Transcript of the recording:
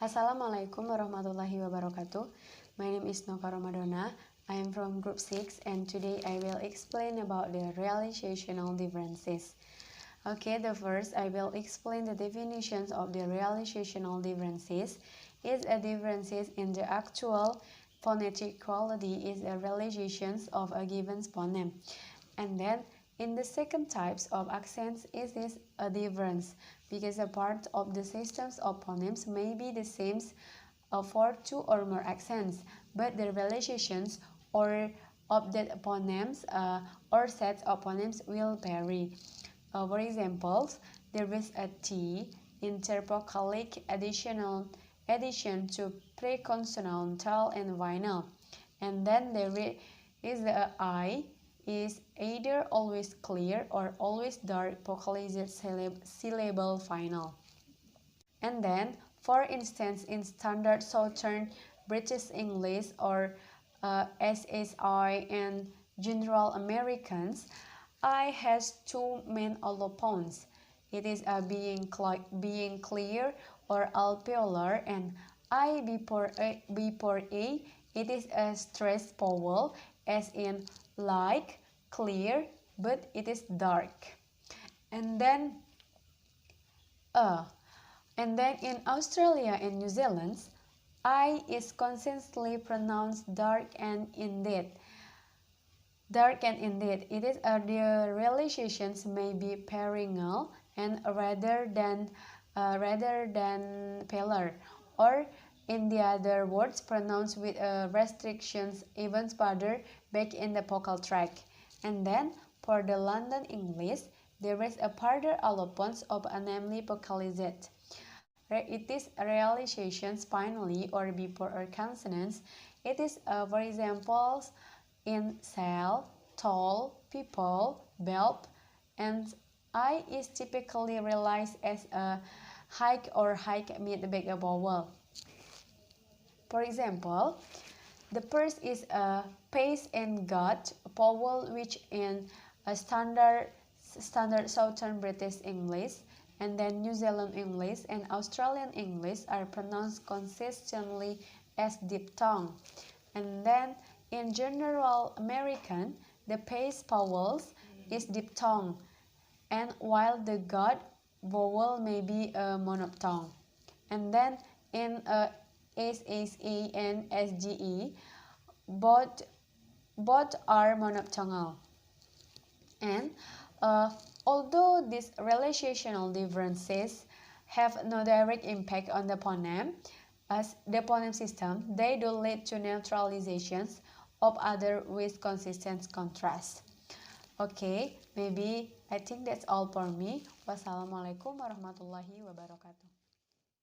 Assalamualaikum warahmatullahi wabarakatuh. My name is Noka Romadhona. I am from Group 6 and today I will explain about the realizational differences. Okay, the first I will explain the definitions of the realizational differences. Is a differences in the actual phonetic quality is a realizations of a given phoneme. And then in the second types of accents is this a difference because a part of the systems of phonemes may be the same for two or more accents, but the realizations or of that phonemes or sets of phonemes will vary. For example, there is a T intervocalic addition to preconsonantal and final, and then there is the I is either always clear or always dark vocalized syllable final. And then, for instance, in standard Southern British English or SSI and General Americans, I has two main allophones. It is being clear or alveolar, and I before A, it is a stressed vowel, as in like, clear, but it is dark. And then in Australia and New Zealand, I is consistently pronounced dark and indeed. Dark and indeed, it is the realizations may be perennial and rather than paler, or in the other words, pronounced with restrictions even further back in the vocal tract. And then for the London English, there is a further allophones of namely vocalized. It is realizations finally or before or consonants. It is for examples in cell, tall, people, bulb, and I is typically realized as a high or high mid-back vowel. For example, the first is a pace and got vowel which in a standard Southern British English, and then New Zealand English and Australian English are pronounced consistently as diphthong. And then in General American, the pace vowels is diphthong, and while the got vowel may be a monophthong. And then in SSA and SGE, both are monophthongal. And although these realizational differences have no direct impact on the phoneme, as the phoneme system, they do lead to neutralizations of other with consistent contrast. Okay, maybe I think that's all for me. Wassalamualaikum warahmatullahi wabarakatuh.